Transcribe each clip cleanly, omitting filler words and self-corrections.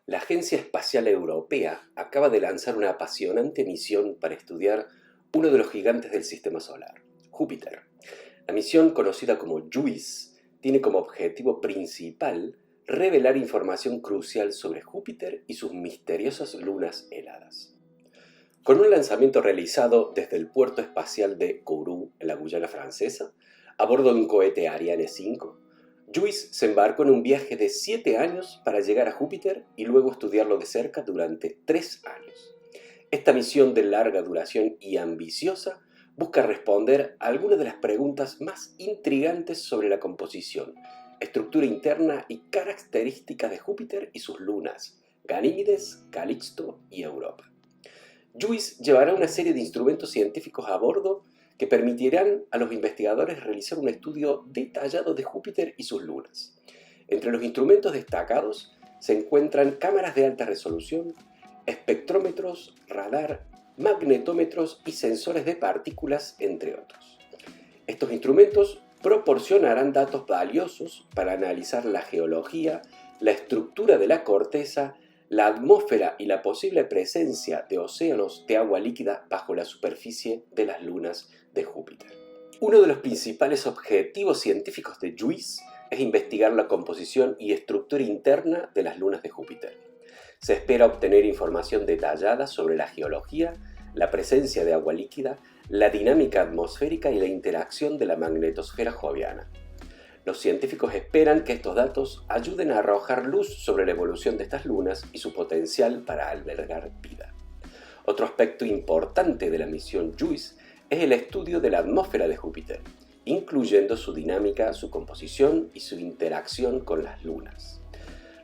La Agencia Espacial Europea acaba de lanzar una apasionante misión para estudiar uno de los gigantes del Sistema Solar, Júpiter. La misión, conocida como JUICE, tiene como objetivo principal revelar información crucial sobre Júpiter y sus misteriosas lunas heladas. Con un lanzamiento realizado desde el puerto espacial de Kourou, en la Guyana francesa, a bordo de un cohete Ariane 5, JUICE se embarcó en un viaje de 7 años para llegar a Júpiter y luego estudiarlo de cerca durante 3 años. Esta misión de larga duración y ambiciosa busca responder a algunas de las preguntas más intrigantes sobre la composición, estructura interna y características de Júpiter y sus lunas, Ganímedes, Calixto y Europa. JUICE llevará una serie de instrumentos científicos a bordo que permitirán a los investigadores realizar un estudio detallado de Júpiter y sus lunas. Entre los instrumentos destacados se encuentran cámaras de alta resolución, espectrómetros, radar, magnetómetros y sensores de partículas, entre otros. Estos instrumentos proporcionarán datos valiosos para analizar la geología, la estructura de la corteza, la atmósfera y la posible presencia de océanos de agua líquida bajo la superficie de las lunas de Júpiter. Uno de los principales objetivos científicos de JUICE es investigar la composición y estructura interna de las lunas de Júpiter. Se espera obtener información detallada sobre la geología, la presencia de agua líquida, la dinámica atmosférica y la interacción de la magnetosfera joviana. Los científicos esperan que estos datos ayuden a arrojar luz sobre la evolución de estas lunas y su potencial para albergar vida. Otro aspecto importante de la misión JUICE es el estudio de la atmósfera de Júpiter, incluyendo su dinámica, su composición y su interacción con las lunas.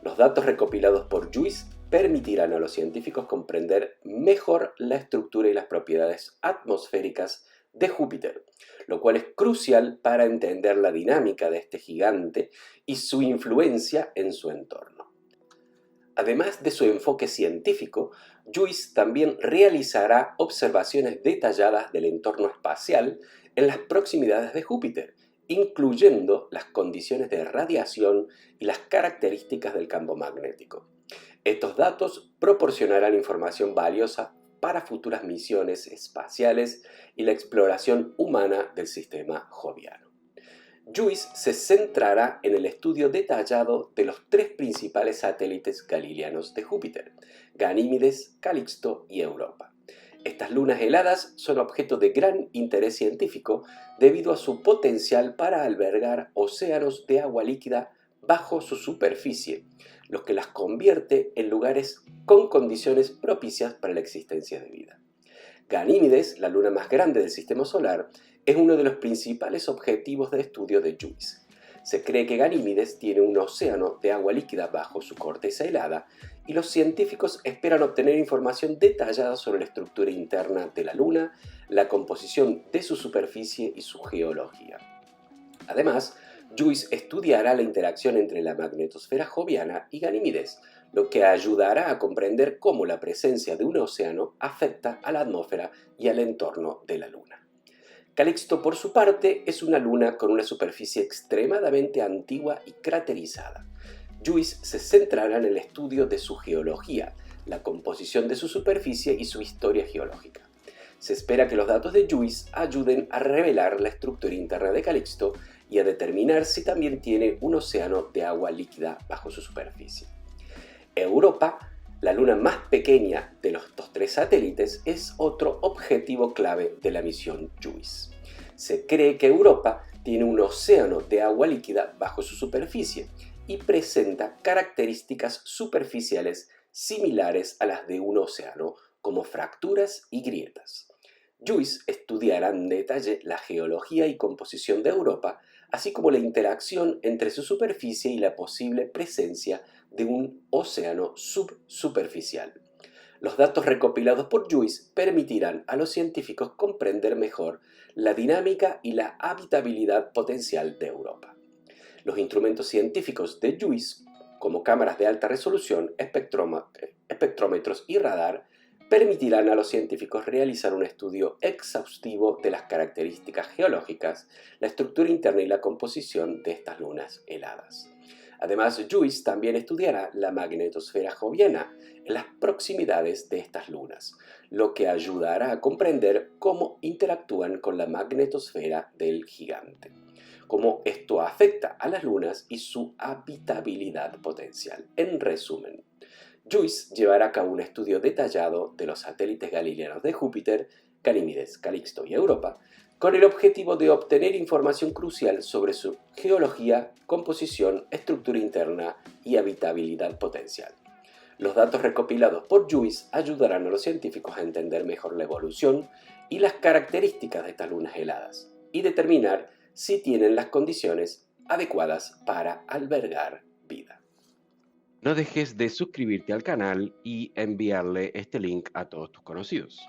Los datos recopilados por JUICE permitirán a los científicos comprender mejor la estructura y las propiedades atmosféricas de Júpiter, lo cual es crucial para entender la dinámica de este gigante y su influencia en su entorno. Además de su enfoque científico, JUICE también realizará observaciones detalladas del entorno espacial en las proximidades de Júpiter, incluyendo las condiciones de radiación y las características del campo magnético. Estos datos proporcionarán información valiosa para futuras misiones espaciales y la exploración humana del sistema joviano. JUICE se centrará en el estudio detallado de los 3 principales satélites galileanos de Júpiter, Ganímedes, Calixto y Europa. Estas lunas heladas son objeto de gran interés científico debido a su potencial para albergar océanos de agua líquida bajo su superficie, lo que las convierte en lugares con condiciones propicias para la existencia de vida. Ganímedes, la luna más grande del Sistema Solar, es uno de los principales objetivos de estudio de JUICE. Se cree que Ganímedes tiene un océano de agua líquida bajo su corteza helada y los científicos esperan obtener información detallada sobre la estructura interna de la luna, la composición de su superficie y su geología. Además, JUICE estudiará la interacción entre la magnetosfera joviana y Ganímedes, lo que ayudará a comprender cómo la presencia de un océano afecta a la atmósfera y al entorno de la Luna. Calixto, por su parte, es una luna con una superficie extremadamente antigua y craterizada. JUICE se centrará en el estudio de su geología, la composición de su superficie y su historia geológica. Se espera que los datos de JUICE ayuden a revelar la estructura interna de Calixto y a determinar si también tiene un océano de agua líquida bajo su superficie. Europa, la luna más pequeña de estos 3 satélites, es otro objetivo clave de la misión JUICE. Se cree que Europa tiene un océano de agua líquida bajo su superficie y presenta características superficiales similares a las de un océano, como fracturas y grietas. JUICE estudiará en detalle la geología y composición de Europa, así como la interacción entre su superficie y la posible presencia de un océano subsuperficial. Los datos recopilados por JUICE permitirán a los científicos comprender mejor la dinámica y la habitabilidad potencial de Europa. Los instrumentos científicos de JUICE, como cámaras de alta resolución, espectrómetros y radar, permitirán a los científicos realizar un estudio exhaustivo de las características geológicas, la estructura interna y la composición de estas lunas heladas. Además, JUICE también estudiará la magnetosfera joviana en las proximidades de estas lunas, lo que ayudará a comprender cómo interactúan con la magnetosfera del gigante, cómo esto afecta a las lunas y su habitabilidad potencial. En resumen, JUICE llevará a cabo un estudio detallado de los satélites galileanos de Júpiter, Ganímedes, Calixto y Europa, con el objetivo de obtener información crucial sobre su geología, composición, estructura interna y habitabilidad potencial. Los datos recopilados por JUICE ayudarán a los científicos a entender mejor la evolución y las características de estas lunas heladas y determinar si tienen las condiciones adecuadas para albergar vida. No dejes de suscribirte al canal y enviarle este link a todos tus conocidos.